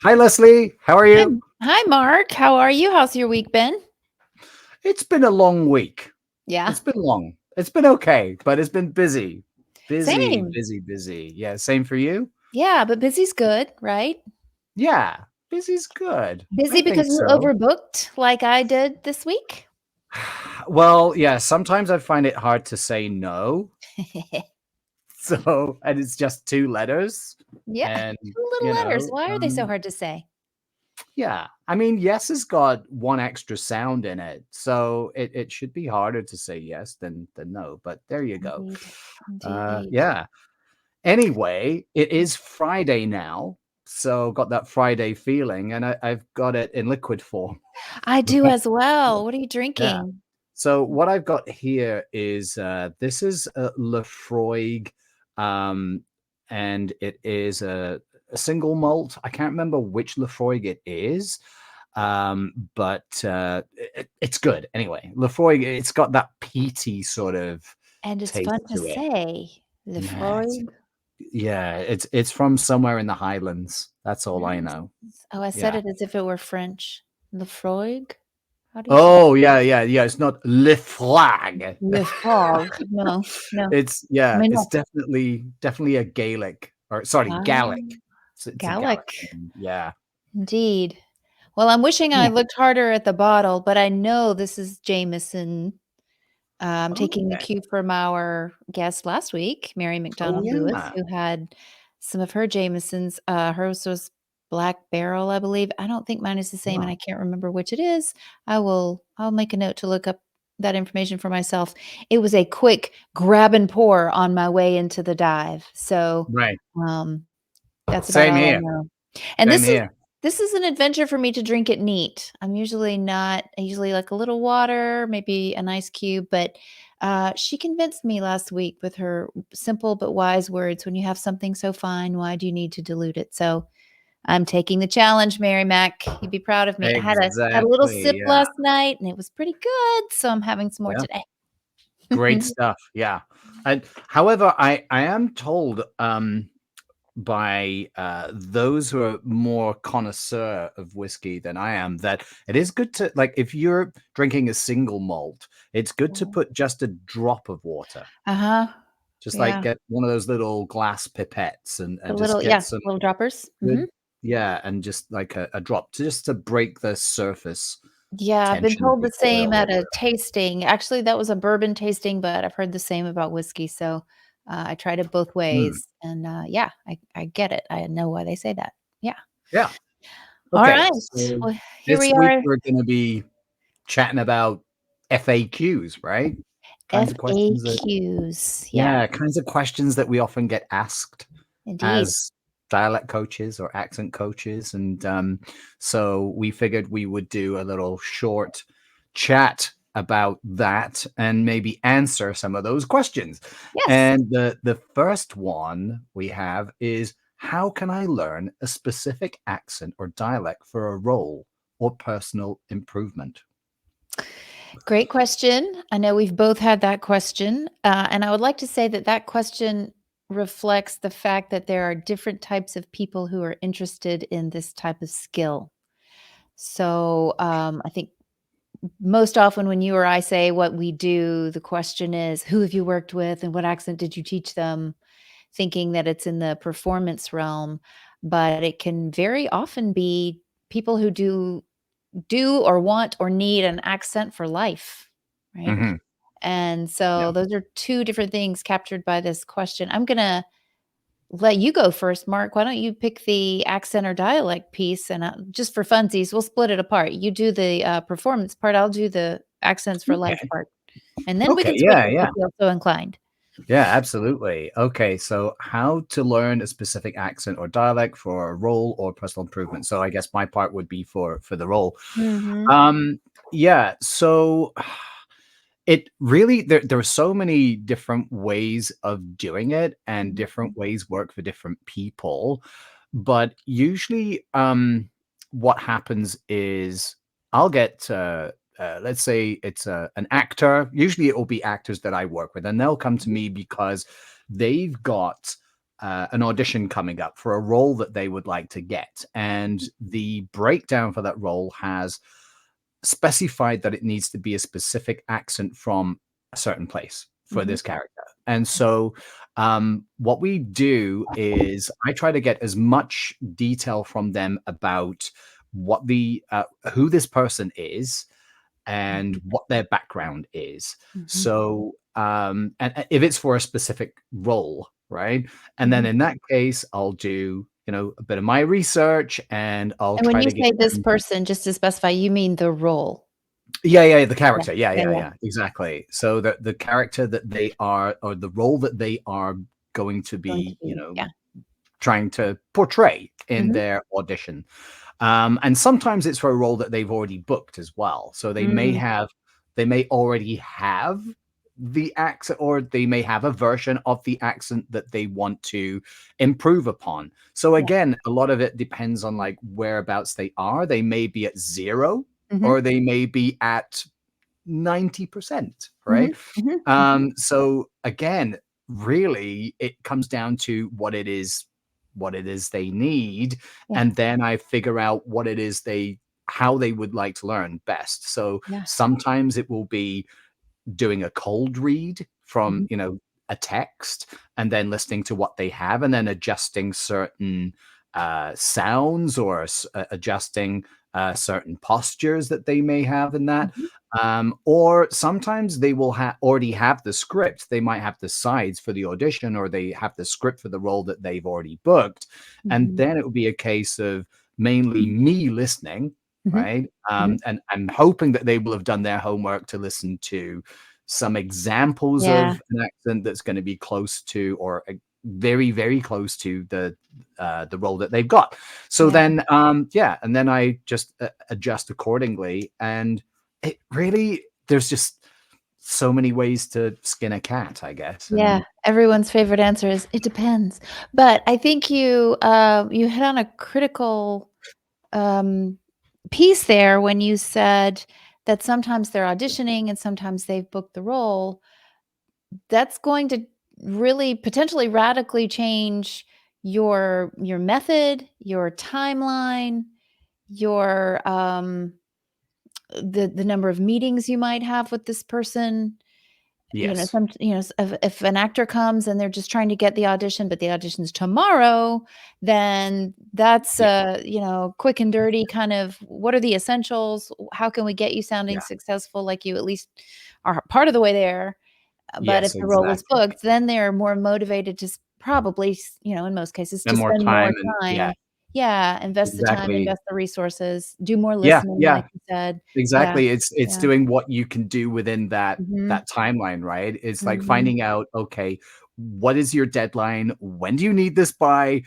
Hi, Leslie. How are Hi, you? hi, Mark. How are you? How's your week been? It's been a long week. Yeah, It's been long. It's been okay, but it's been busy. Busy, same. busy, busy. Yeah, same for you? Yeah, but busy's good, right? Yeah, busy's good. I Busy think because you so. overbooked like I did this week? Well, yeah, sometimes I find it hard to say no. So, and it's just two letters. Yeah, And, two little you letters. know, Why are they so hard to say? yeah. I mean, yes has got one extra sound in it. So it should be harder to say yes than no. But there you go. Indeed. Indeed. Yeah. Anyway, it is Friday now, so got that Friday feeling, and I've got it in liquid form. I do as well. What are you Yeah. drinking? So what I've got here is this is a Lefroy, um, and it is a single malt. I can't remember which Lefroy it is, but it's good anyway. Lefroy, it's got that peaty sort of And it's taste fun to to it. say. Yeah, Lefroy. yeah, it's from somewhere in the Highlands. That's all I Nice. know. Oh, I said Yeah. it as if it were French. Lefroy? How do you say it? Oh, yeah, yeah, yeah. It's not Le Flag. Lefroy. No, no. It's yeah, I it's know. definitely a Gaelic or sorry, Gallic. Ah, It's a Gallic Gallic. name. Yeah. Indeed. Well, I'm wishing I Yeah. looked harder at the bottle, but I know this is Jameson. Taking the Okay. cue from our guest last week, Mary Oh, McDonald Lewis, yeah. who had some of her Jamesons. Hers was Black Barrel, I believe. I don't think mine is the same, and Wow. I can't remember which it is. I'll make a note to look up that information for myself. It was a quick grab and pour on my way into the dive. So, Right. um, that's about Same all I here. know. And Same here. this is an adventure for me to drink it neat. I usually like a little water, maybe an ice cube, but she convinced me last week with her simple but wise words. When you have something so fine, why do you need to dilute it? So I'm taking the challenge, Mary Mac. You'd be proud of me. I had a little sip Exactly. Yeah. last night and it was pretty good. So I'm having some more Yeah. today. Great stuff. Yeah. And however, I am told by those who are more connoisseur of whiskey than I am that it is good to like if you're drinking a single malt, it's good to put just a drop of water. Uh-huh. Just like Yeah. get one of those little glass pipettes The and just little, get yeah, some little droppers. good, yeah, and just like a drop just to break the surface Yeah, I've been tension of told the the same oil or at a whatever. tasting. Actually, that was a bourbon tasting, but I've heard the same about whiskey, so, I tried it both Mm, ways, and, yeah, I get it. I know why they say that. Yeah. yeah. Okay. Alright. So Well, here this we week are. we're going to be chatting about FAQs, right? Kinds of questions that FAQs. Yeah, yeah, kinds of questions that we often get asked indeed. as dialect coaches or accent coaches. And so we figured we would do a little short chat about that and maybe answer some of those questions. Yes. And the first one we have is how can I learn a specific accent or dialect for a role or personal improvement? Great question. I know we've both had that question, and I would like to say that that question reflects the fact that there are different types of people who are interested in this type of skill. So, I think most often when you or I say what we do, the question is, "Who have you worked with and what accent did you teach them?" Thinking that it's in the performance realm, but it can very often be people who do or want or need an accent for life, right? Hmm. And Yeah. so those are 2 different things captured by this question. I'm gonna let you go first, Mark. Why don't you pick the accent or dialect piece and, just for funsies, we'll split it apart. You do the, performance part, I'll do the accents for life Okay. part, and then we Okay. can switch Yeah. if you Yeah. feel so inclined. Yeah, absolutely. Okay, so how to learn a specific accent or dialect for a role or personal improvement. So I guess my part would be for the role. Mhm. Um, yeah, so it really there are so many different ways of doing it, and different Mhm. ways work for different people. But usually, what happens is I'll get let's say it's an actor. Usually, it will be actors that I work with, and they'll come to Mhm. me because they've got an audition coming up for a role that they would like to get, and the breakdown for that role has specified that it needs to be a specific accent from a certain place for Mhm. this character. And so, what we do is I try to get as much detail from them about what the who this person is and Mhm. what their background is. Mhm. So, and if it's for a specific role, right? And then Mhm. in that case, I'll do, a bit of my research and I'll And when try you to get say this them. person, just to specify, you mean the role? Yeah, yeah, the Yeah. character. Yeah, Yeah, yeah, yeah. yeah, exactly. So the character that they are, or the role that they are going to Going to be, be, yeah. trying to portray in Mhm. their audition. And sometimes it's for a role that they've already booked as well. So Mm. they may already have the accent, or they may have a version of the accent that they want to improve upon. So Yeah. again, a lot of it depends on like whereabouts they are. They may be at zero, Mhm. or they may be at 90%, right? Mhm. Mhm. Mhm. So again, really it comes down to what it is they need, Yeah. and then I figure out what it is how they would like to learn best. So Yeah. sometimes it will be doing a cold read from, Mhm. a text, and then listening to what they have, and then adjusting certain sounds, or adjusting certain postures that they may have in that. Mhm. Or sometimes they will already have the script. They might have the sides for the audition, or they have the script for the role that they've already booked. And Mhm. then it will be a case of mainly me listening, Mhm. right? Mhm. And I'm hoping that they will have done their homework to listen to some examples Yeah. of an accent that's going to be close to, or very, very close to the role that they've got. So Yeah. then, yeah, and then I just adjust accordingly. And it really, there's just so many ways to skin a cat, I guess. Yeah. And Everyone's favorite answer is, "It depends." But I think you hit on a critical, um, piece there when you said that sometimes they're auditioning and sometimes they've booked the role. That's going to really potentially radically change your method, your timeline, your, the number of meetings you might have with this person. yes, If an actor comes and they're just trying to get the audition, but the audition's tomorrow, then that's yeah, quick and dirty kind of, what are the essentials? How can we get you sounding yeah, successful like you at least are part of the way there? But if yes, the role is exactly. booked, then they're more motivated to probably, in most cases, to And more spend time, more and yeah, time. Yeah, invest the time, exactly. invest the resources, do more Yeah, listening, yeah. like you said. Yeah, Exactly. It's yeah. doing what you can do within Mhm, that timeline, right? It's like mhm. finding out, okay, what is your deadline? When do you need this by?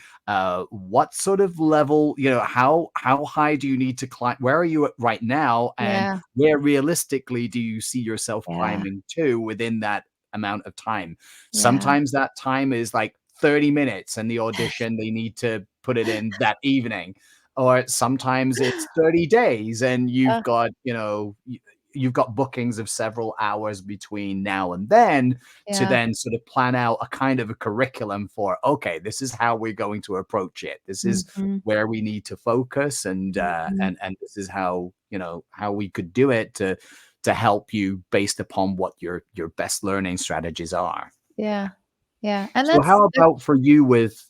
What sort of level, how high do you need to climb? Where are you at right now? And Yeah, where realistically do you see yourself yeah, climbing to within that amount of time? yeah. Sometimes that time is like 30 minutes, and the audition, they need to put it in that evening. Or sometimes it's 30 days, and Uh, you've got bookings of several hours between now and then, to yeah. then sort of plan out a kind of a curriculum for, okay, this is how we're going to approach it. This is Mhm, where we need to focus, and mhm. this is how, how we could do it to help you based upon what your best learning strategies are. Yeah, yeah, and So how that's about for you with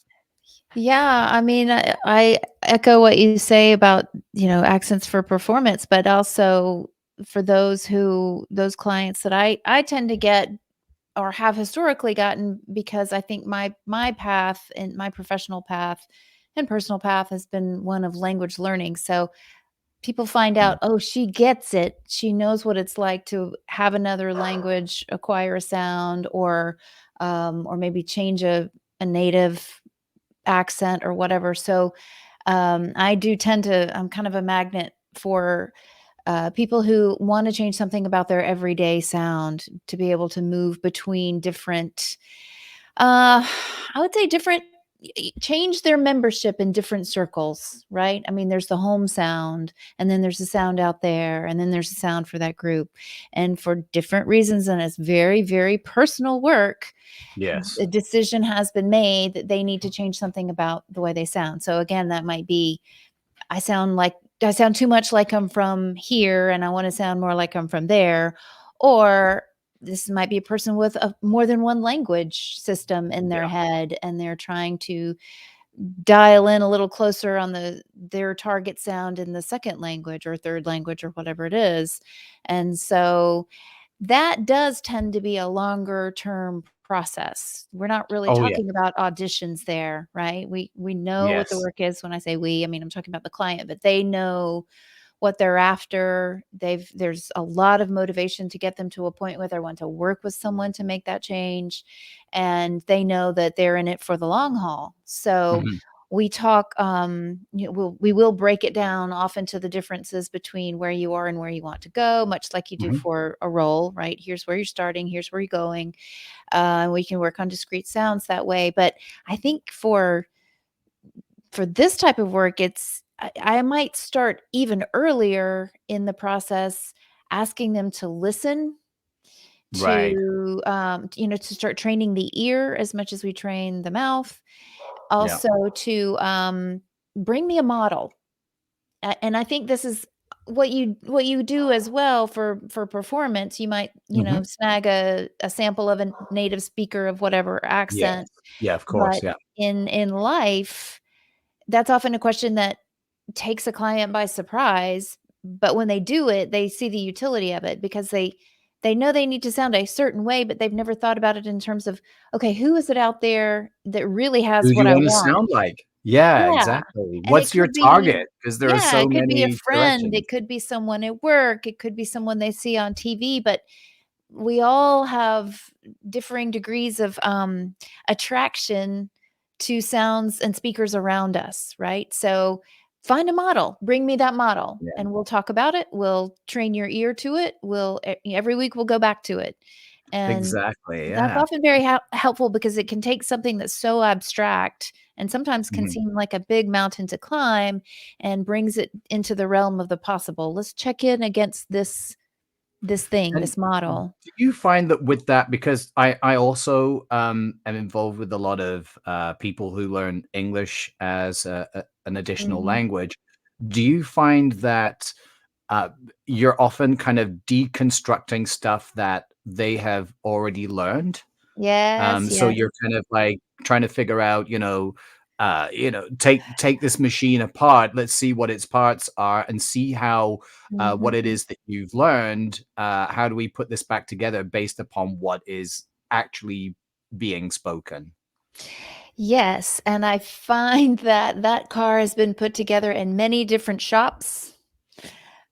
yeah, I mean, I echo what you say about, accents for performance, but also for those clients that I tend to get or have historically gotten, because I think my path and my professional path and personal path has been one of language learning. So people find Mm, out, "Oh, she gets it. She knows what it's like to have another language acquire a sound, or maybe change a native accent or whatever." So, I do tend to I'm kind of a magnet for, people who wanna change something about their everyday sound, to be able to move between different, uh, I would say different change their membership in different circles, right? I mean, there's the home sound, and then there's a sound out there, and then there's a sound for that group. And for different reasons, and it's very, very personal work, Yes. a decision has been made that they need to change something about the way they sound. So again, that might be, I sound too much like I'm from here and I want to sound more like I'm from there. Or this might be a person with more than one language system in their Yeah. head, and they're trying to dial in a little closer on their target sound in the second language or third language or whatever it is. And so that does tend to be a longer term process. We're not really Oh, yeah. talking about auditions there, right? We know what the Yes. work is. When I say we, I mean I'm talking about the client, but they know what they're after. There's a lot of motivation to get them to a point where they want to work with someone to make that change, and they know that they're in it for the long haul. So Mhm. we talk, we will break it down often to the differences between where you are and where you want to go, much like you do Mhm. for a role, right? Here's where you're starting, here's where you're going. And we can work on discrete sounds that way. But I think for this type of work, I might start even earlier in the process, asking them to listen, Right. to start training the ear as much as we train the mouth. Yeah. Also to bring me a model. And I think this is what you do as well for performance. You might, Mhm. snag a sample of a native speaker of whatever Yes. accent, Yeah, of course, but yeah. in life, that's often a question that takes a client by surprise, but when they do it, they see the utility of it because they know they need to sound a certain way, but they've never thought about it in terms of, "Okay, who is it out there that really Who has do what you I wanna want?" sound like? Yeah, Yeah, exactly. and it What's your could be target? 'Cause there are yeah, so it could be a many friend, directions. it could be someone at work, it could be someone they see on TV, but we all have differing degrees of attraction to sounds and speakers around us, right? So find a model, bring me that model, Yeah, and we'll talk about it. We'll train your ear to it. Every week we'll go back to it. And exactly, that's yeah. often very helpful because it can take something that's so abstract and sometimes can Mhm. seem like a big mountain to climb and brings it into the realm of the possible. Let's check in against this thing, And this model. do you find that with that because I also, am involved with a lot of, people who learn English as an additional Mhm. language. Do you find that, uh, you're often kind of deconstructing stuff that they have already learned? Yes, So yes. you're kind of like trying to figure out, take this machine apart. Let's see what its parts are and see how what it Mhm. is that you've learned. How do we put this back together based upon what is actually being spoken? Yes, and I find that that car has been put together in many different shops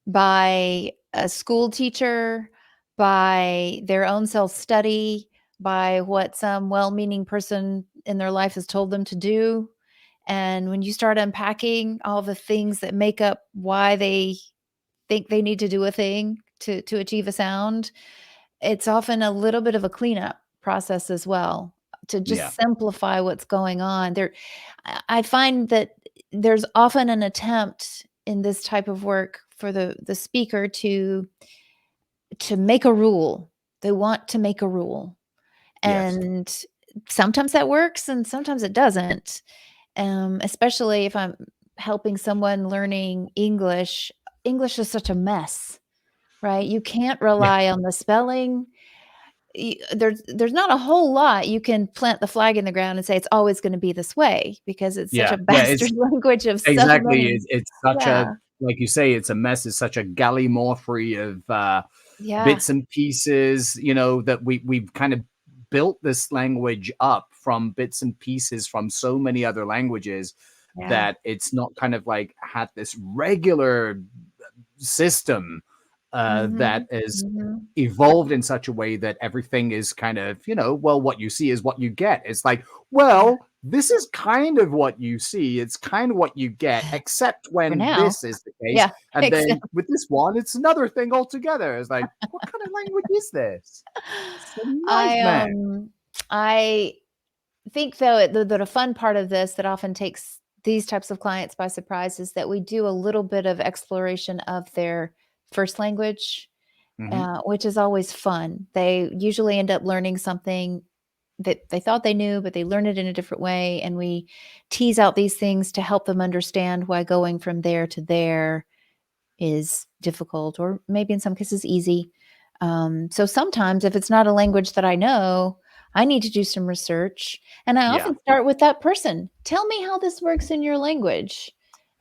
by a school teacher, by their own self-study, by what some well-meaning person in their life has told them to do. And when you start unpacking all the things that make up why they think they need to do a thing to achieve a sound, it's often a little bit of a cleanup process as well to Yeah. just simplify what's going on. I find that there's often an attempt in this type of work for the speaker to make a rule. They want to make a rule, Yes. and sometimes that works and sometimes it doesn't. Especially if I'm helping someone learning English. English is such a mess, right? You can't Yeah. rely on the spelling. There's not a whole lot you can plant the flag in the ground and say it's always gonna be this way because it's such Yeah. a Yeah. bastard It's language of so exactly. many. It's such Yeah, a like you say, it's a mess. It's such a gallimaufry of yeah, bits and pieces, that we've kind of built this language up from bits and pieces from so many other languages yeah. that it's not kind of like had this regular system that Mhm, is mhm. evolved in such a way that everything is kind of, well, what you see is what you get. It's like, Yeah, well, this is kind of what you see. It's kind of what you get, except for when now. this is the case. Yeah, And then exactly. with this one, it's another thing altogether. It's like, what kind of language is this? It's a I, nightmare. I think though that a fun part of this that often takes these types of clients by surprise is that we do a little bit of exploration of their first language, Hmm. which is always fun. They usually end up learning something that they thought they knew, but they learn it in a different way, and we tease out these things to help them understand why going from there to there is difficult or maybe in some cases easy. So sometimes if it's not a language that I know, I need to do some research. And I Yeah. often start with that person. Tell me how this works in your language.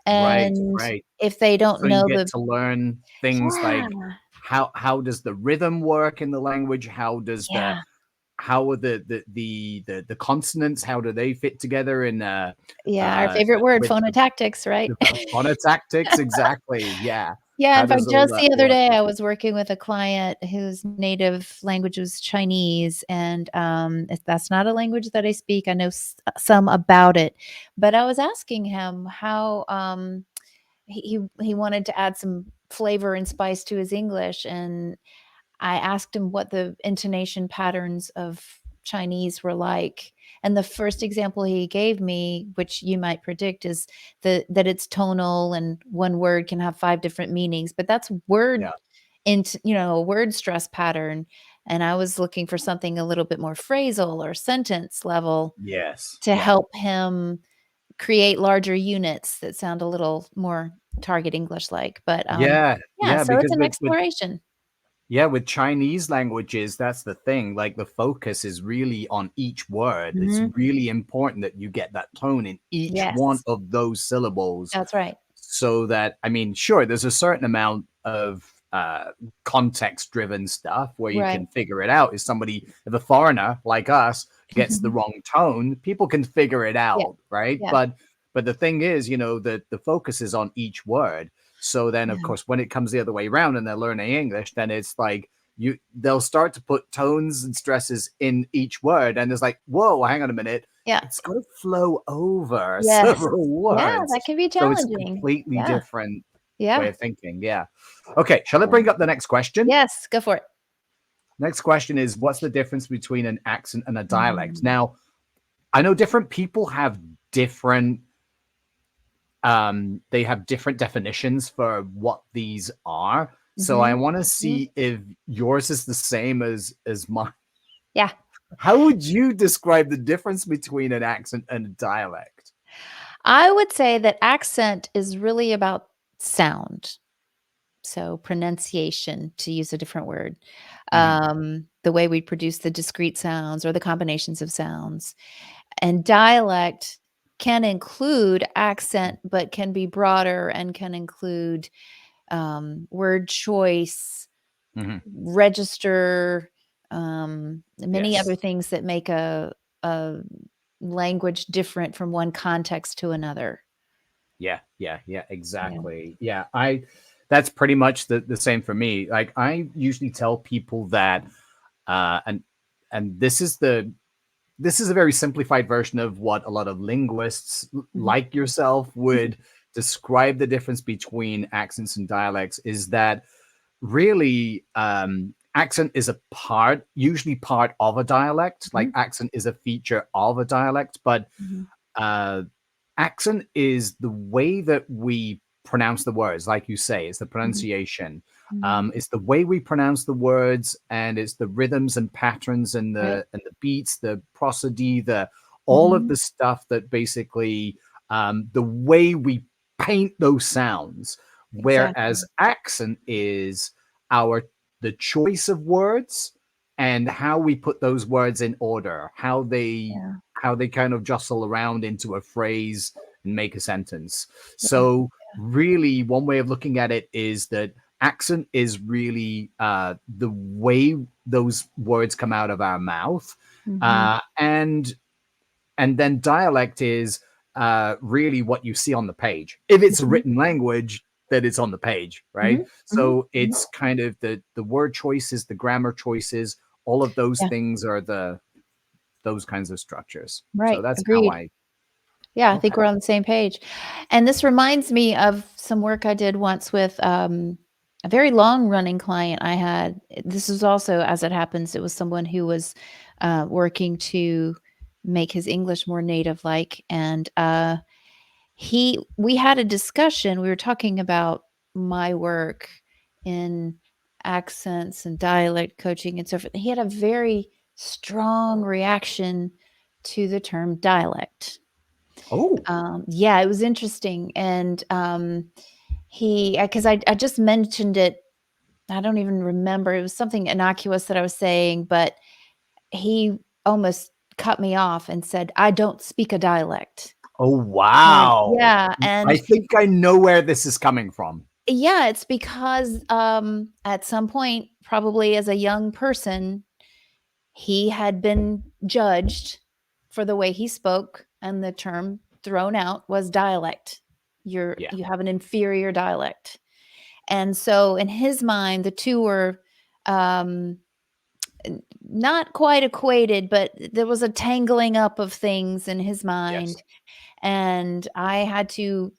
Right. And Right. if they don't So you know get the, to learn things yeah, like how does the rhythm work in the language? How does the yeah, how are the consonants? How do they fit together in yeah, our favorite word, with phonotactics, right? the phonotactics? Exactly. Yeah. Yeah, How in fact, does all just that the other work? day, I was working with a client whose native language was Chinese, and, if that's not a language that I speak, I know some about it, but I was asking him how, he wanted to add some flavor and spice to his English, and I asked him what the intonation patterns of Chinese were like, and the first example he gave me, which you might predict, is that it's tonal and one word can have 5 different meanings, but that's word Yeah. into a word stress pattern, and I was looking for something a little bit more phrasal or sentence level Yes. to Yeah. help him create larger units that sound a little more target English like, but, Yeah. yeah, Yeah. so it's Because an exploration. with Chinese languages, that's the thing. Like the focus is really on each word. It's Mhm. really important that you get that tone in each one Yes, of those syllables that's right. so that, I mean, sure, there's a certain amount of context driven stuff where you Right. can figure it out. If a foreigner like us gets the wrong tone, people can figure it Yeah, out, right? yeah, But the thing is, the focus is on each word. So then, of yeah, course, when it comes the other way around and they're learning English, then it's like they'll start to put tones and stresses in each word, and it's like, whoa, hang on a minute, yeah. it's got to flow over Yes. several Yeah, words. that can be So it's a challenging. completely Yeah, different way yeah, of thinking. Yeah. Okay. Shall I yeah. bring up the next question? Yes, go for it. Next question is, what's the difference between an accent and a dialect? Mhm, Now, I know different people have different they have different definitions for what these are. So I mhm, want to mhm. see if yours is the same as mine. Yeah. How would you describe the difference between an accent and a dialect? I would say that accent is really about sound, so pronunciation, to use a different word. Hmm. The way we produce the discrete sounds or the combinations of sounds. And dialect can include accent, but can be broader and can include, word choice, Hmm. register, many Yes. other things that make a language different from one context to another. Yeah, yeah, yeah, Yeah. exactly. Yeah, I that's pretty much the same for me. Like I usually tell people that uh and and this is a very simplified version of what a lot of linguists Mhm. like yourself would describe the difference between accents and dialects is that really accent is usually part of a dialect. Like Mhm. accent is a feature of a dialect, but Mhm. uh accent is the way that we pronounce the words, like you say, it's the Mhm. pronunciation. Mhm. It's the way we pronounce the words, and it's the rhythms and patterns and Right. the beats, the prosody, the all of Mhm. the stuff that basically the way we paint those sounds. Whereas Exactly. accent is our the choice of words and how we put those words in order, Yeah. how they kind of jostle around into a phrase and make a sentence. Yeah. So, really, one way of looking at it is that accent is really the way those words come out of our mouth, Mhm. uh, and and then dialect is really what you see on the page. If it's a Mhm. written language, that it's on the page, right? Mhm. Mhm. So Mhm. it's kind of the word choices, the grammar choices, all of those Yeah. things are those kinds of structures. So Right. that's how Agreed. I Yeah, I think okay. we're on the same page. And this reminds me of some work I did once with, a very long running client I had. This was also, as it happens, it was someone who was, working to make his English more native like. And we had a discussion. We were talking about my work in accents and dialect coaching and so forth. He had a very strong reaction to the term dialect. Oh, Yeah, it was interesting. And because I just mentioned it, I don't even remember. It was something innocuous that I was saying, but he almost cut me off and said, "I don't speak a dialect." oh, And wow. yeah, I and think I know where this is coming from. yeah, it's because at some point, probably as a young person, he had been judged for the way he spoke, and the term thrown out was dialect. Yeah. You have an inferior dialect. And so in his mind, the two were um, not quite equated, but there was a tangling up of things in his Yes. mind. And I had to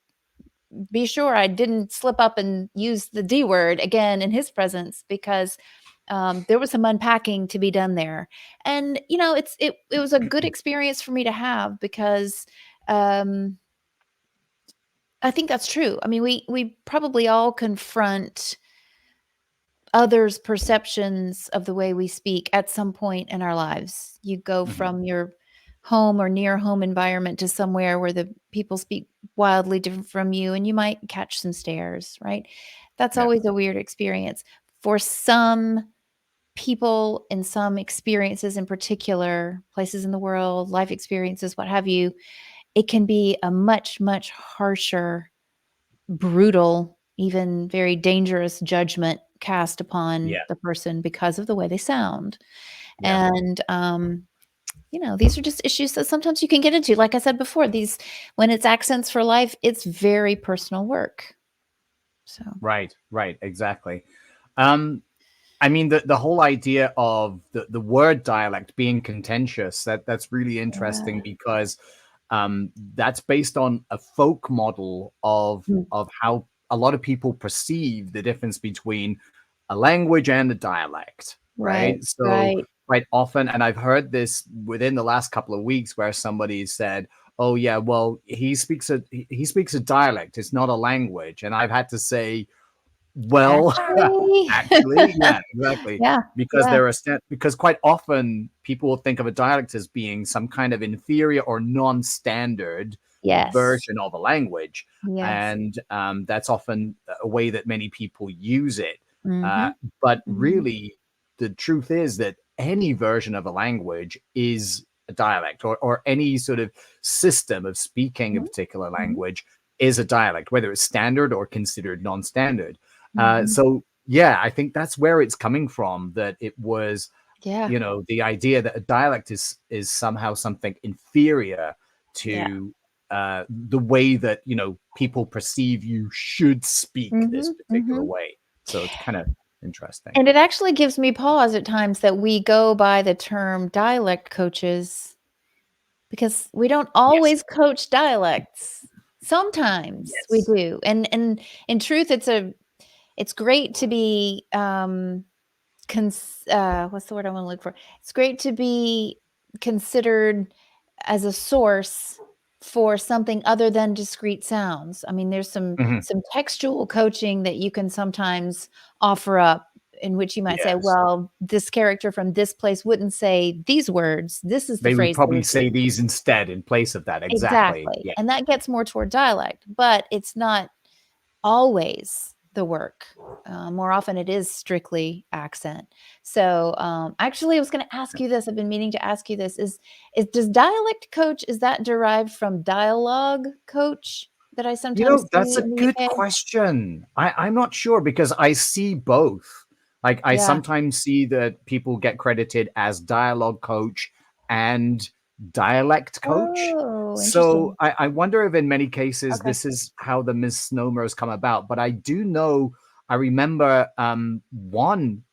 be sure I didn't slip up and use the D word again in his presence, because there was some unpacking to be done there. And it was a good experience for me to have, because um, I think that's true. I mean, we probably all confront others' perceptions of the way we speak at some point in our lives. You go Mhm. from your home or near home environment to somewhere where the people speak wildly different from you, and you might catch some stares, right? That's Yeah. always a weird experience. For some people, in some experiences in particular, places in the world, life experiences, what have you, it can be a much, much harsher, brutal, even very dangerous judgment cast upon Yeah. the person because of the way they sound. Yeah. And these are just issues that sometimes you can get into. Like I said before, these when it's accents for life, it's very personal work. So Right. Right. Exactly. Um, I mean, the whole idea of the word dialect being contentious, that's really interesting yeah. because that's based on a folk model Mm. of how a lot of people perceive the difference between a language and a dialect, Right, right? So right. quite often, and I've heard this within the last couple of weeks, where somebody said, "Oh yeah, well he speaks a dialect. It's not a language," and I've had to say, well, Actually, actually, yeah, exactly. yeah, Because yeah, there are because quite often people will think of a dialect as being some kind of inferior or non-standard yes, version of a language, yes. and that's often a way that many people use it. Uh, Mhm, but mhm, really, the truth is that any version of a language is a dialect, or any sort of system of speaking a mhm, particular mhm, language is a dialect, whether it's standard or considered non-standard. mhm. So yeah, I think that's where it's coming from. That it was, Yeah, the idea that a dialect is somehow something inferior yeah. to the way that people perceive you should speak this Mhm, particular mhm. way. So it's kind of interesting. And it actually gives me pause at times that we go by the term dialect coaches, because we don't Yes. always coach dialects. Sometimes we Yes. do. And in truth, it's great to be, what's the word I wanna look for? It's great to be considered as a source for something other than discrete sounds. I mean, there's Mhm. some textual coaching that you can sometimes offer up, in which you might say, Yes. "Well, this character from this place wouldn't say these words. This is the They would phrase they probably would say use." these instead in place of that. Exactly. Exactly, Yeah. and that gets more toward dialect, but it's not always the work. More often it is strictly accent. So, actually, I was going to ask you this. I've been meaning to ask you this. Is does dialect coach, is that derived from dialogue coach that I sometimes That's see a in the good UK? question. I'm not sure because I see both. Like I Yeah. sometimes see that people get credited as dialogue coach and dialect coach. Oh, So interesting. I wonder if in many cases Okay. this is how the misnomer has come about. But I do know, I remember one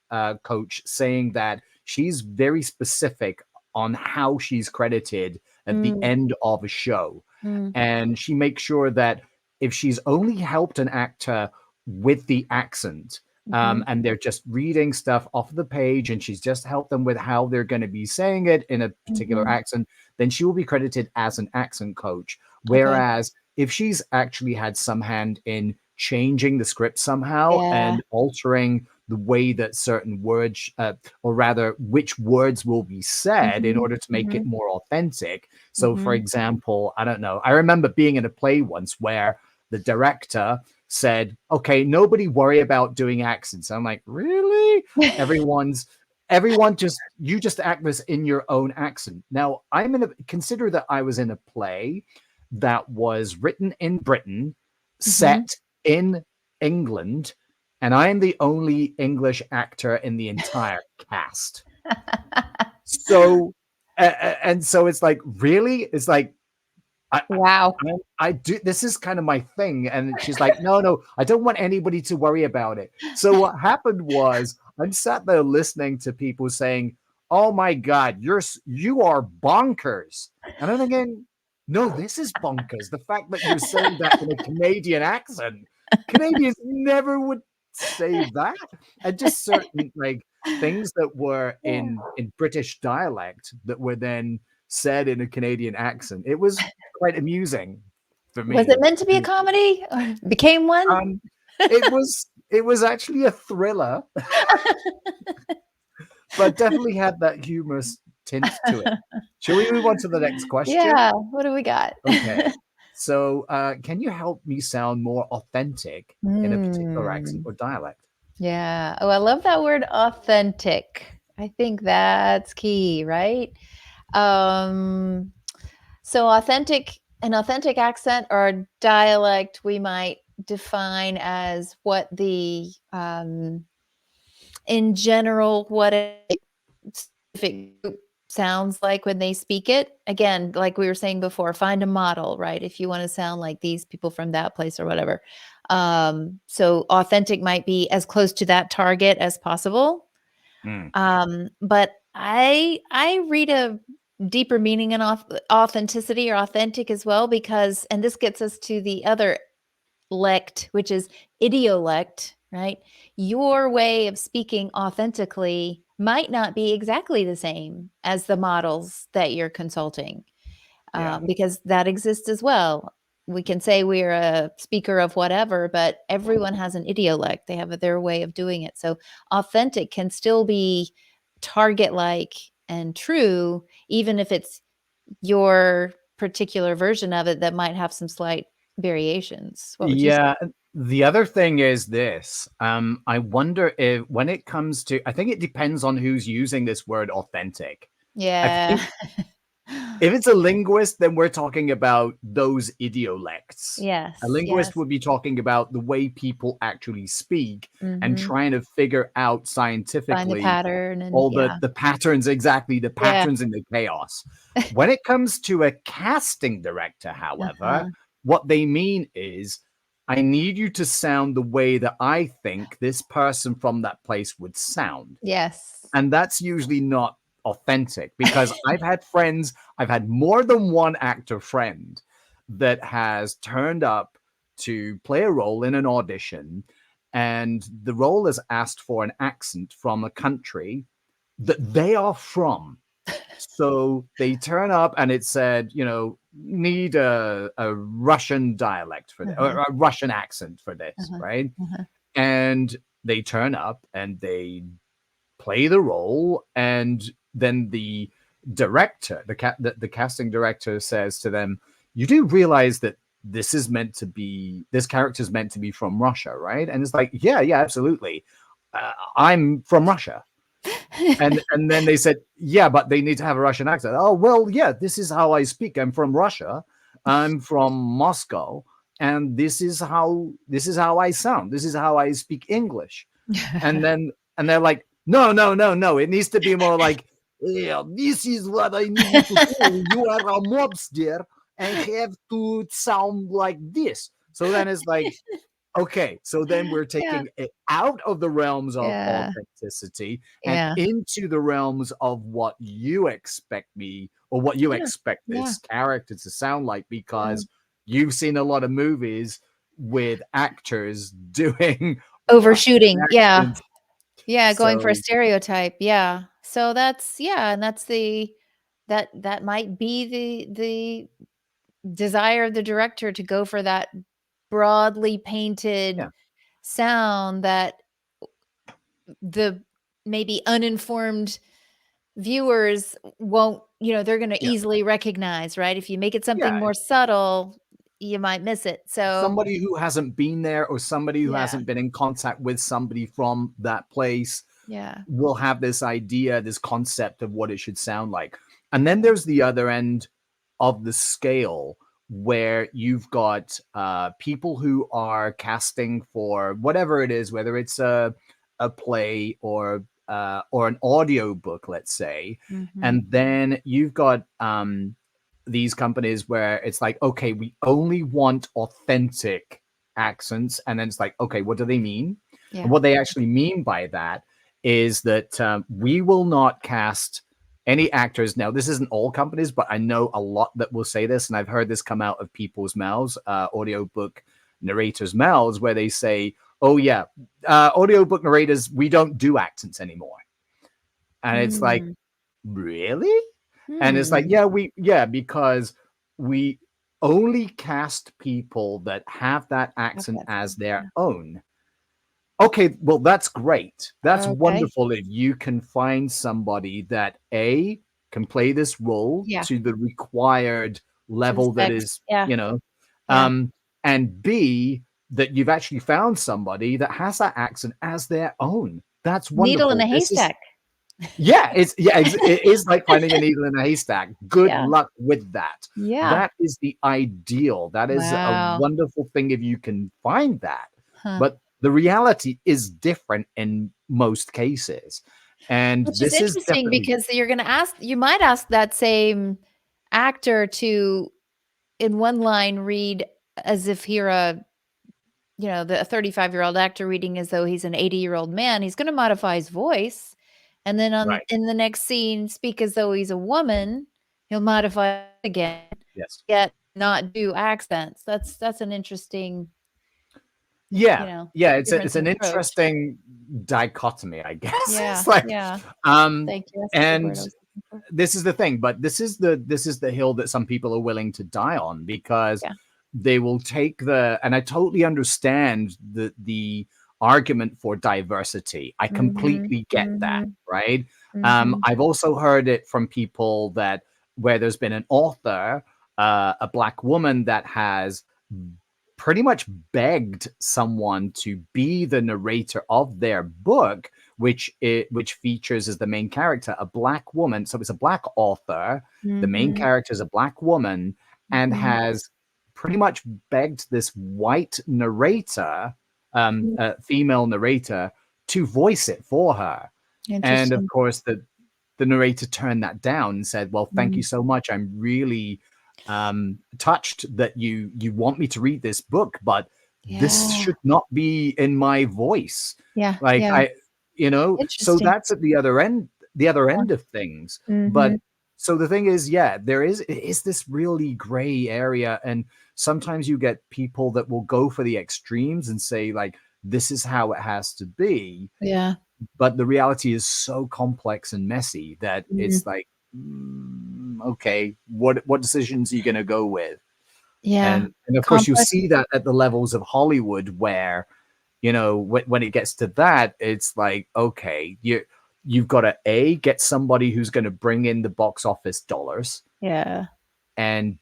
coach saying that she's very specific on how she's credited at the Mm, end of a show. mm, And she makes sure that if she's only helped an actor with the accent, Mhm. And they're just reading stuff off the page, and she's just helped them with how they're going to be saying it in a particular Mhm. accent, then she will be credited as an accent coach. Okay. Whereas if she's actually had some hand in changing the script somehow Yeah. and altering the way that certain words, or rather, which words will be said in Mhm. order to make it Mhm. more authentic. So, for Mhm. example, I don't know, I remember being in a play once where the director said, okay, nobody worry about doing accents. I'm like, really? Everyone's everyone just you just act this in your own accent. Now, consider that I was in a play that was written in Britain, Mhm. set in England, and I am the only English actor in the entire cast. So, and so it's like, really? It's like, I, Wow. I do. This is kind of my thing. And she's like, no, no, I don't want anybody to worry about it. So what happened was I'm sat there listening to people saying, oh my God, you are bonkers. And I'm thinking, no, this is bonkers. The fact that you're saying that in a Canadian accent, Canadians never would say that. And just certain like things that were Yeah. in British dialect that were then said in a Canadian accent. It was quite amusing for Was it me. meant to be a comedy or became one? Um, it was actually a thriller, but definitely had that humorous tint to it. Shall we move on to the next question? Yeah. What do we got? Okay. So, can you help me sound more authentic in a particular accent Mm. or dialect? Yeah. Oh, I love that word authentic. I think that's key, right? Um, so an authentic accent or dialect we might define as what the in general what a specific group sounds like when they speak it. Again, like we were saying before, find a model, right? If you want to sound like these people from that place or whatever. So authentic might be as close to that target as possible. Mm, But I read a deeper meaning in authenticity or authentic as well because, and this gets us to the other lect, which is idiolect, right? Your way of speaking authentically might not be exactly the same as the models that you're consulting, yeah. because that exists as well. We can say we're a speaker of whatever, but everyone has an idiolect. They have their way of doing it. So authentic can still be target like and true, even if it's your particular version of it that might have some slight variations. What would you say? Yeah. The other thing is this. I wonder if when it comes to, I think it depends on who's using this word authentic. I Yeah. think if it's a linguist, then we're talking about those idiolects. A Yes, linguist yes. would be talking about the way people actually speak and Mhm. trying to figure out Find the scientifically pattern and all yeah. the patterns, exactly the Yeah. patterns in the chaos. When it comes to a casting director, however, Uh-huh. what they mean is I need you to sound the way that I think this person from that place would sound. Yes. And that's usually not authentic because I've had more than one actor friend that has turned up to play a role in an audition, and the role has asked for an accent from a country that they are from. So they turn up and it said, need a Russian dialect for this, or Uh-huh, a Russian accent for this, uh-huh, right? uh-huh. And they turn up and they play the role, and then the director, the casting director, says to them, "You do realize that this character is meant to be from Russia, right?" And it's like, "Yeah, yeah, absolutely. I'm from Russia." And then they said, "Yeah, but they need to have a Russian accent." Oh, well, yeah, this is how I speak. I'm from Russia. I'm from Moscow, and this is how I sound. This is how I speak English. And they're like, no, no, no, no. It needs to be more like, yeah, this is what I need you to do. You are a mobster and have to sound like this. So then it's like, okay, so then we're Yeah, taking it out of the realms of yeah, authenticity and yeah, into the realms of what you expect me or what you yeah, expect yeah, this character to sound like yeah. because you've seen a lot of movies with actors doing Overshooting, yeah. accent. Yeah, going for a So stereotype, yeah. So that's yeah, and that's the that might be the desire of the director to go for that broadly painted yeah, sound that the maybe uninformed viewers won't, they're gonna yeah, easily recognize, right? If you make it something yeah. more subtle, you might miss it. So, Somebody who hasn't been there or somebody who yeah, hasn't been in contact with somebody from that place yeah, will have this idea, this concept of what it should sound like. And then yeah. there's the other end of the scale where you've got people who are casting for whatever it is, whether it's a play or an audio book, let's say, Mhm. and then you've got these companies where it's like, okay, we only want authentic accents, and then it's like, okay, what do they mean? And Yeah. what they actually mean by that is that we will not cast any actors. Now, this isn't all companies, but I know a lot that will say this, and I've heard this come out of people's mouths, audiobook narrators' mouths, where they say, "Oh yeah, audiobook narrators, we don't do accents anymore," and it's like, Mm. really? And it's like, Hmm. yeah, because we only cast people that have that Have accent that as sound, their yeah. own. Okay, well, that's great. That's Okay. wonderful if you can find somebody that A can play this role Yeah, to the required to the level that specs. is, Yeah, you know, yeah. um, and B that you've actually found somebody that has that accent as their own. That's Needle in a wonderful. This is haystack. it is like finding a needle in a haystack. Good Yeah, luck with that. yeah. That is the ideal. That is a Wow. wonderful thing if you can find that. Huh. But the reality is different in most cases. And Which is this is interesting definitely because you might ask that same actor to, in one line, read as if you're a 35-year-old actor reading as though he's an 80-year-old man. He's gonna modify his voice, and then right. in the next scene, speak as though he's a woman. He'll modify it again, Yes. yet not do accents. That's an interesting, Yeah. Yeah. difference It's in an approach. interesting dichotomy, I guess. Yeah, It's like, yeah. um, Thank you. That's a good and word I was looking for. this is the thing, but this is the hill that some people are willing to die on because Yeah. they will take the and I totally understand the argument for diversity. I Mhm, completely get that, mhm, right? mhm, I've also heard it from people that where there's been an author, a black woman that has pretty much begged someone to be the narrator of their book, which features as the main character a black woman. So it's a black author. The main mhm, character is a black woman and mhm. has pretty much begged this white narrator, Mm, female narrator, to voice it for her. And of interesting. course, the narrator turned that down and said, "Well, thank you Mm. so much. I'm really touched that you want me to read this book, but this Yeah, should not be in my voice." yeah, Like yeah. I, so Interesting. that's at the other Yeah. end of things. But Mhm. so the thing is, yeah, it is this really gray area, and sometimes you get people that will go for the extremes and say like, "This is how it has to be," Yeah. but the reality is so complex and messy that Mm. it's like, okay, what decisions are you going to go with? Yeah. And of course you Complex. see that at the levels of Hollywood where when it gets to that, it's like, okay, you've got to get somebody who's going to bring in the box office dollars, Yeah. and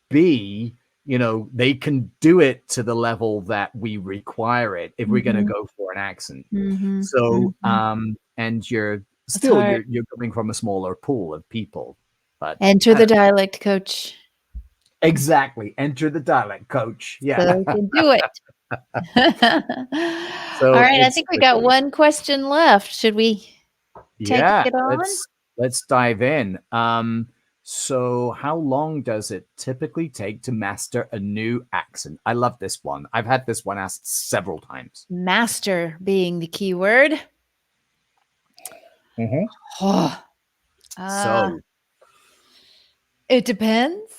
B, they can do it to the level that we require it if we're going to Mhm. go for an accent. Mhm. So, Mhm. and It's hard. you're coming from a smaller pool of people, but Enter I the don't dialect coach exactly enter the dialect coach. so Yeah. we can do it. All So right, I think we it's got really one question left. Should we take yeah. it on? Let's dive in. So how long does it typically take to master a new accent? I love this one. I've had this one asked several times. Master being the key word. Mhm. Oh, uh, So it depends.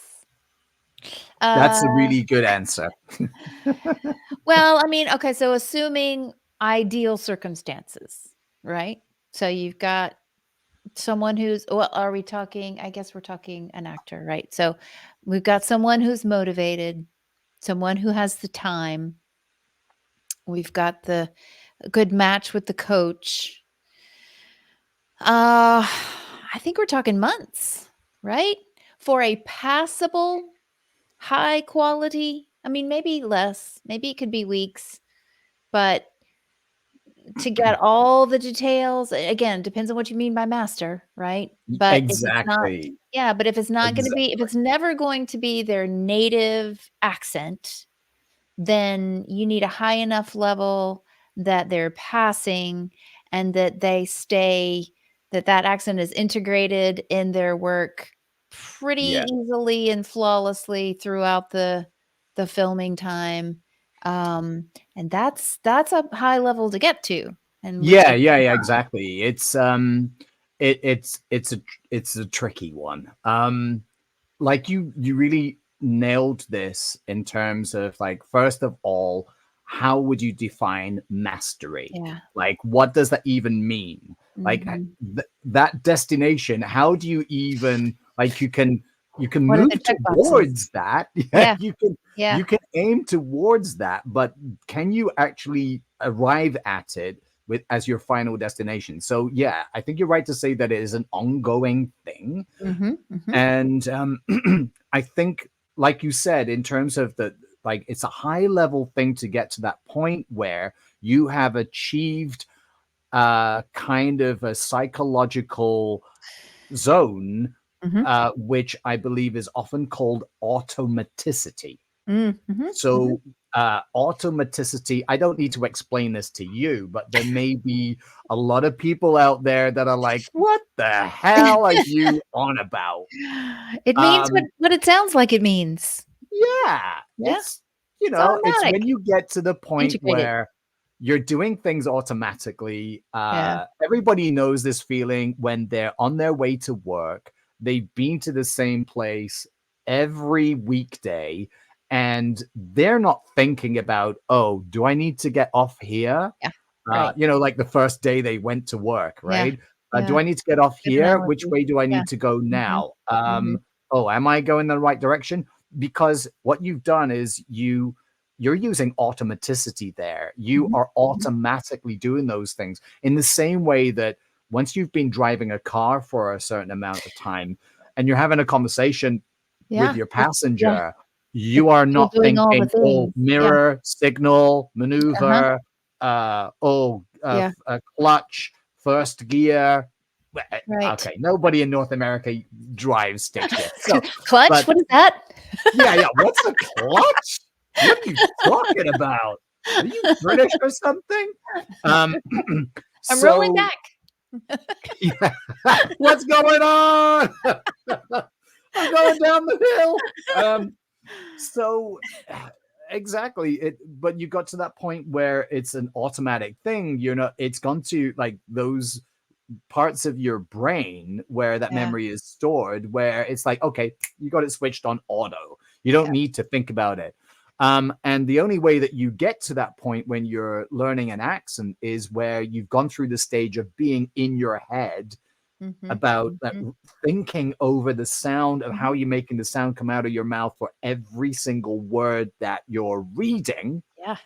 that's a Uh, really good answer. well, I mean, okay, so assuming ideal circumstances, right? So you've got someone who's, well, are we talking, I guess we're talking an actor, right? So we've got someone who's motivated, someone who has the time. We've got the good match with the coach. I think we're talking months, right? For a passable, high quality, I mean, maybe less, maybe it could be weeks, but to get all the details, again, depends on what you mean by master, right? But if it's not, Exactly. yeah, but if it's not gonna be, if Exactly. it's never going to be their native accent, then you need a high enough level that they're passing and that they stay, that that accent is integrated in their work pretty Yeah. easily and flawlessly throughout the filming time. Um, and that's a high level to get to, and which Yeah, is yeah, yeah, exactly. It's a tricky one. Like you really nailed this in terms of like first of all, how would you define mastery? yeah. Like what does that even mean? Like Mhm. that destination, how do you even like you can What are the move check boxes? towards that. Yeah, Yeah, yeah. you can aim towards that, but can you actually arrive at it with as your final destination? So yeah, I think you're right to say that it is an ongoing thing. Mhm, mhm. And I think, like you said, in terms of the like, it's a high level thing to get to that point where you have achieved kind of a psychological zone, Mhm. which I believe is often called automaticity. Mm, mhm, mhm. So, automaticity, I don't need to explain this to you, but there may be a lot of people out there that are like, what the hell are you on about? It means Um, what it sounds like it means. yeah, Yeah, it's it's automatic. when you get to the point Integrated. where you're doing things automatically. Yeah, Everybody knows this feeling when they're on their way to work. They've been to the same place every weekday, and they're not thinking about, oh, do I need to get off here? yeah, right. Like the first day they went to work, Yeah, right? Do yeah, I need to get off good here? Which analogy. way do I Yeah. need to go Mhm, now? mhm. Oh, am I going the right direction? Because what you've done is you're using automaticity there. You Mhm, are mhm. automatically doing those things in the same way that once you've been driving a car for a certain amount of time and you're having a conversation with Yeah, your it's, yeah, passenger, it's you are still not doing all the thinking, oh, things. Yeah, mirror, signal, uh-huh, maneuver, yeah, clutch, first gear. right. Okay, nobody in North America drives stick shift. So, Clutch, but what is that? yeah, yeah. What's a clutch? What are you talking about? Are you British or something? Um, I'm rolling so back. yeah, what's going on? I'm going down the hill. So exactly it, but you got to that point where it's an automatic thing. You're not. It's gone to like those parts of your brain where that Yeah, memory is stored, where it's like, okay, you got it switched on auto. You yeah, don't need to think about it. And the only way that you get to that point when you're learning an accent is where you've gone through the stage of being in your head mhm, about mhm, thinking over the sound of how mhm. you're making the sound come out of your mouth for every single word that you're reading, Yeah,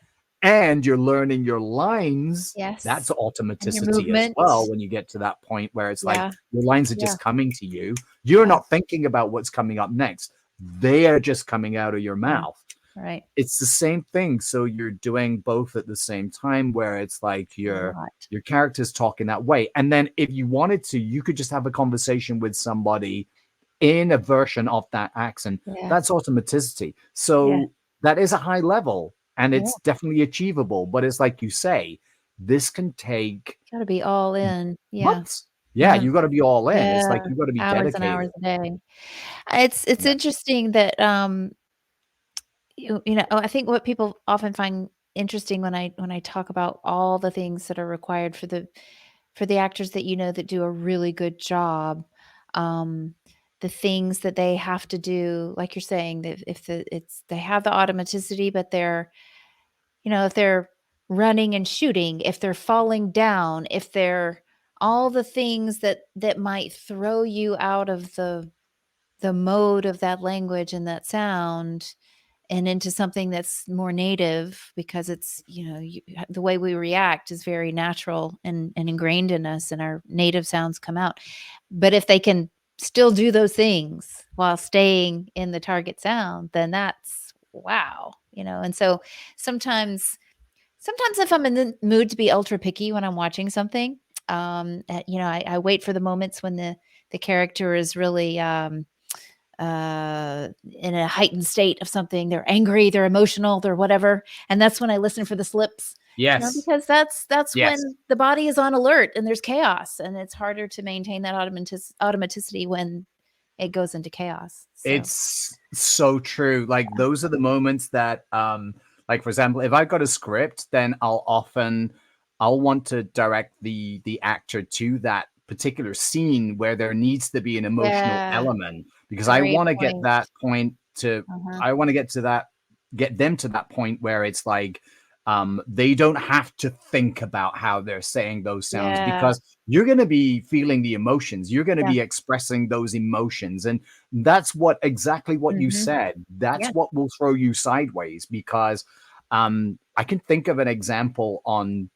and you're learning your lines. That's yes, and your automaticity as movement. well. When you get to that point where it's like Yeah, your lines are yeah, just coming to you, you're yeah, not thinking about what's coming up next. They are just coming out of your yeah, mouth. right. It's the same thing. So you're doing both at the same time, where it's like A lot. your character's talking that way. And then if you wanted to, you could just have a conversation with somebody in a version of that accent. Yeah, That's automaticity. yeah, So that is a high level and yeah. it's definitely achievable. But it's like you say, this can take Gotta be all in. Yeah, months. Yeah, you got months. to be all in. It's Yeah, like you got to be hours and hours dedicated. a day. It's Yeah. interesting that, you know, I think what people often find interesting when I talk about all the things that are required for the actors that you know that do a really good job, um, the things that they have to do, like you're saying, that if the it's they have the automaticity, but they're, you know, if they're running and shooting, if they're falling down, if they're all the things that might throw you out of the mode of that language and that sound and into something that's more native because it's, the way we react is very natural and ingrained in us and our native sounds come out. But if they can still do those things while staying in the target sound, then that's wow, and so sometimes if I'm in the mood to be ultra picky when I'm watching something, I wait for the moments when the character is really in a heightened state of something. They're angry, they're emotional, they're whatever, and that's when I listen for the slips. Yes. Because that's Yes. when the body is on alert and there's chaos, and it's harder to maintain that automaticity when it goes into chaos. So It's so true. Like those are the moments that like for example, if I've got a script, then I'll want to direct the actor to that particular scene where there needs to be an emotional yeah, element because I great want to get point. that point to Uh-huh. I want to get them to that point where it's like they don't have to think about how they're saying those sounds Yeah, because you're going to be feeling the emotions. You're going to yeah. be expressing those emotions. And that's exactly what you Mhm. said. Yeah. That's what will throw you sideways because I can think of an example on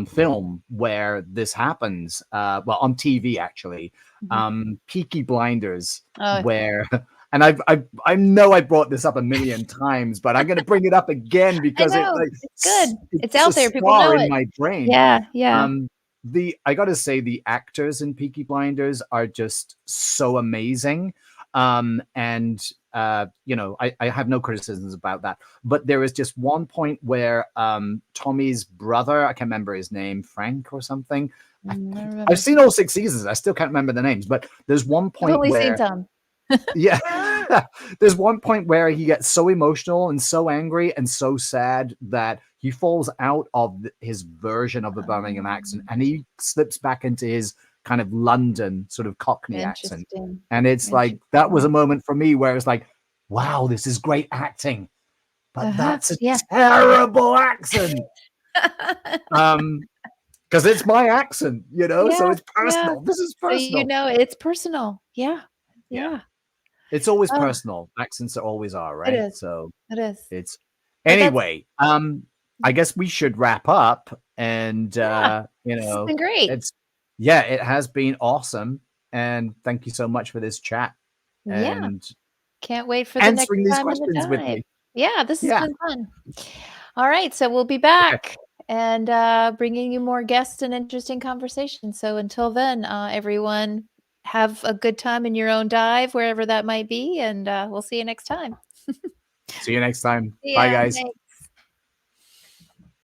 film where this happens. Well, on TV actually, Mhm. Peaky Blinders, Oh, where and I know I brought this up a million times, but I'm going to bring it up again I because know. It's good. It's it's a out there. People star know in it. my brain. Yeah, yeah. Um, I got to say the actors in Peaky Blinders are just so amazing. And I have no criticisms about that. But there is just one point where Tommy's brother, I can't remember his name, Frank or something. I, I I've remember. seen all 6 seasons. I still can't remember the names, but there's one I've point only seen where some. yeah. There's one point where he gets so emotional and so angry and so sad that he falls out of his version of the Birmingham accent and he slips back into his kind of London sort of Cockney accent. Interesting. And it's like that was a Interesting. moment for me where it's like, wow, this is great acting, but Uh-huh. that's a Yeah. terrible accent. Because it's my accent, so Yeah, it's yeah. personal. This is So personal. it's personal. Yeah. Yeah. Yeah. It's always Oh, personal. Accents are always are, it right? is. So It is. it's But that's anyway. I guess we should wrap up, and yeah. This has been great. it's yeah, it has been awesome, and thank you so much for this chat Yeah. and Can't wait for the next answering these time in the questions with dive. me. Yeah, this has Yeah. been fun. All right, so we'll be Okay. back and bringing you more guests and interesting conversations. So until then, everyone, have a good time in your own dive, wherever that might be, and we'll see you next time. See you next time. Bye, Yeah. guys.